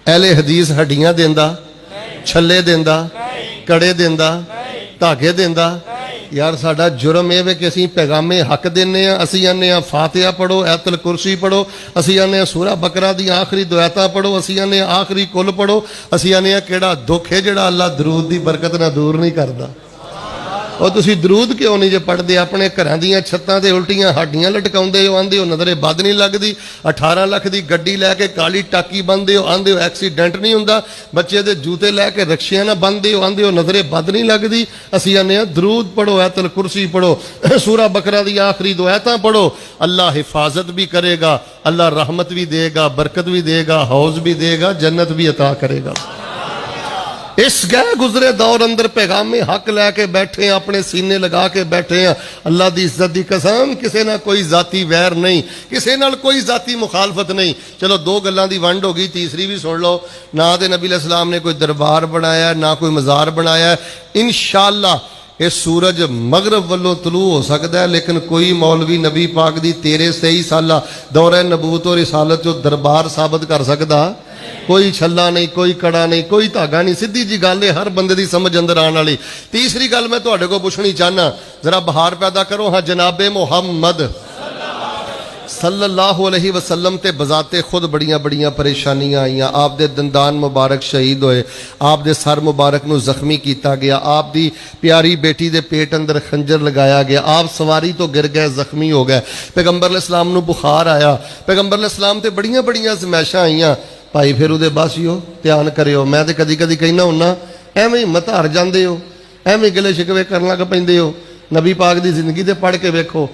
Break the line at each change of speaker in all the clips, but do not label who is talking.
अहले हदीस हड्डियां देंदा, छल्ले देंदा, कड़े देंदा, धागे देंदा। यार साडा जुर्म यह है कि असीं पैगामे हक देने, असीं आने फातिहा पढ़ो, ऐतल कुर्सी पढ़ो, असीं आने सूरा बकरा दी आखिरी दुआतां पढ़ो, असीं आने आखिरी कुल पढ़ो, असीं आने किहड़ा दुख है जिहड़ा अल्लाह दरूद दी बरकत ना दूर नहीं करदा। और तुसीं दरूद क्यों नहीं जे पढ़दे? अपने घरां दीयां छत्तां ते उल्टियां हड्डियां लटकाउंदे हो, आंदे हो नज़रे बद नहीं लगदी, 18 लाख दी गड्डी लैके काली टाकी बंदे हो, आंदे हो एक्सीडेंट नहीं हुंदा, बच्चे दे जूते लैके रक्शियां ना बंदे हो, आंदे हो नज़रे बद नहीं लगदी। असीं आने दरूद पढ़ो, ऐतल कुर्सी पढ़ो, सूरा बकरा दी आखिरी दुआतां पढ़ो, अल्लाह हिफाजत भी करेगा, अल्लाह रहमत भी देगा, बरकत भी देगा, हौज भी देगा, जन्नत भी अता करेगा। इस गए गुजरे दौर अंदर पैगामे हक लैके बैठे हैं, अपने सीने लगा के बैठे हैं। अल्लाह की इज्जत की कसम, किसी ना कोई जाती वैर नहीं, किसी नाल कोई जाती मुखालफत नहीं। चलो दो गल्लां दी वंड हो गई, तीसरी भी सुन लो। ना तो नबी अलैहिस्सलाम ने कोई दरबार बनाया, ना कोई मज़ार बनाया। इंशाअल्लाह ये सूरज मगरब वालों तलू हो सकता है, लेकिन कोई मौलवी नबी पाक दी 13-23 साल दौरे नबूत और रिसालत जो दरबार साबित कर सकता? कोई छल्ला नहीं, कोई कड़ा नहीं, कोई धागा नहीं। सीधी जी गल है, हर बंदे की समझ अंदर आने वाली। तीसरी गल मैं तुहाडे को पुछनी चाहना, जरा बहार पैदा करो। हाँ, जनाबे मुहम्मद सल्लल्लाहु अलैहि वसल्लम ते बजाते खुद बड़ियां बड़ियां परेशानियां आईयां। आप दे दंदान मुबारक शहीद होए, आप दे सर मुबारक नूं जख्मी किया गया, आप दी प्यारी बेटी दे पेट अंदर खंजर लगाया गया, आप सवारी तो गिर गए, जख्मी हो गए। पैगंबर अलैहिस्सलाम नूं बुखार आया, पैगंबर अलैहिस्सलाम ते बड़ियां बड़ियां आज़माइशां आईयां। भाई फिर उहदे बासियो ध्यान करियो, मैं तो कदी कदी कहना हुन्ना, एवें हिम्मत हार जांदे हो, एवें गिले शिकवे करन लग पैंदे हो। नबी पाक दी जिंदगी ते पढ़ के वेखो,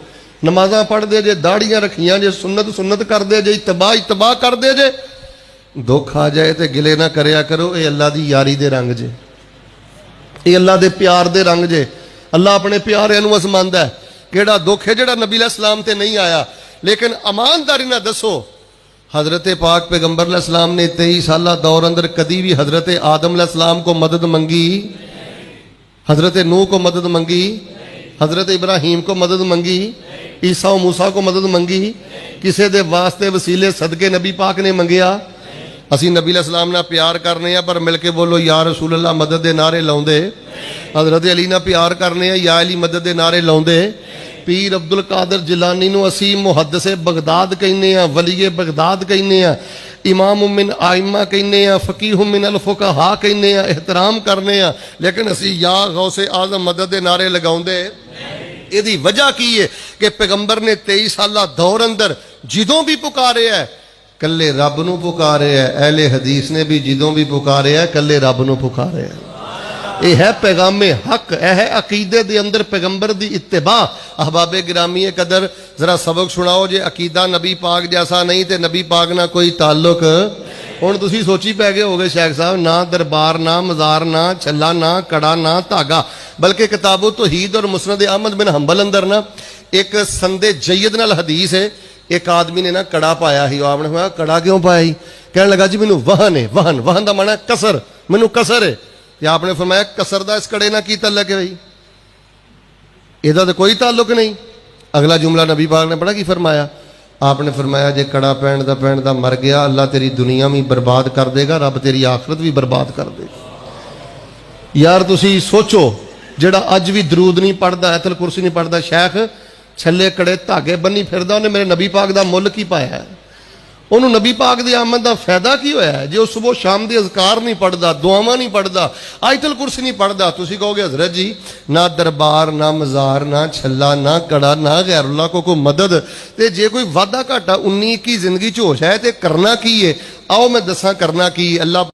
नमाज़ां पढ़दे जे, दाड़ियां रखियां जे, सुन्नत करदे जे, इत्तबा करदे जे। दुख आ जाए तो गिले ना करया करो, ये अल्लाह दी यारी दे रंग जे, ये अल्लाह दे प्यार दे रंग जे। अल्लाह अपने प्यारिਆਂ ਨੂੰ अजमांदा है। किहड़ा दुख है जिहड़ा नबी अलैहिस्सलाम ते नहीं आया। लेकिन ईमानदारी ना दसो, हजरत पाक पैगंबर अलैहिस्सलाम ने 23 साल दौर अंदर कभी भी हजरत आदम अलैहिस्सलाम को मदद मंगी, हजरत नूह को मदद मंगी, हजरत इब्राहीम को मदद मंगी, ईसा और मूसा को मदद मंगी? किसी दे वास्ते वसीले सदके नबी पाक ने मंगिया? असी नबी अलैहिस्सलाम नाल प्यार करने पर मिल के बोलो या रसूल अल्लाह मदद के नारे लाउंदे। हजरत अली नाल प्यार करने या अली मदद के नारे लाउंदे। पीर अब्दुल कादर जिलानी नूं असी मुहद्दिसे बगदाद कहने आ, वलीए बगदाद कहने आ, इमाम मिन आइमा कहने आ, फकीह मिन अल फुकहा कहने आ, एहतराम करने आ। लेकिन असी या गौसे आजम मदद के नारे लगाउंदे। यदी वजह की है कि पैगंबर ने 23 साल दौर अंदर जिदों भी पुकारे है, कल्ले रब नूं पुकारे है। अहले हदीस ने भी जिदों भी पुकारे है, कल्ले रब नूं पुकारे है। यह है पैगामे हक, यह है अकीदे दे अंदर पैगंबर दी इत्तिबा। अहबाबे गिरामी कदर जरा सबक सुनाओ, जे अकीदा नबी पाक जैसा नहीं तो नबी पाक ना कोई ताल्लुक। हुण तुसीं सोची पै गए होगे शेख साहब, ना दरबार, ना मज़ार, ना छल्ला, ना कड़ा, ना धागा, बल्कि किताबो तौहीद और मुस्नद अहमद बिन हंबल अंदर ना एक संदे जयद नाल हदीस है। एक आदमी ने ना कड़ा पाया ही, आपने कहा कड़ा क्यों पाया ही? कहने लगा जी मैनू वहन है, वहन वहन का माना कसर, मैनू कसर है। या आपने फरमाया कसर दा इस कड़े ना की तल्लक है? भाई इहदा तो कोई ताल्लुक नहीं। अगला जुमला नबी पाक ने पढ़ा की फरमाया? आपने फरमाया जे कड़ा पहन दा मर गया, अल्लाह तेरी दुनिया भी बर्बाद कर देगा, रब तेरी आखरत भी बर्बाद कर देगा। यार तुसी सोचो, जिहड़ा अज भी दरूद नहीं पढ़दा, ऐतल कुर्सी नहीं पढ़दा, शेख छल्ले कड़े धागे बन्नी फिरदा, उन्हें मेरे नबी पाक दा मुल की पाया है? उन्होंने नबी पाक दी आमद का फायदा की होया है? जे वो सुबह शाम के अज़कार नहीं पढ़ता, दुआवां नहीं पढ़ता, आयतल कुर्सी नहीं पढ़ता। तुसी कहोगे हजरत जी ना दरबार, ना मज़ार, ना छल्ला, ना कड़ा, ना गैरुल्लाह को कोई मदद, ते जे कोई वादा घाटा 19-21 जिंदगी च हो जाए तो करना की है? आओ मैं दसा करना की। अल्लाह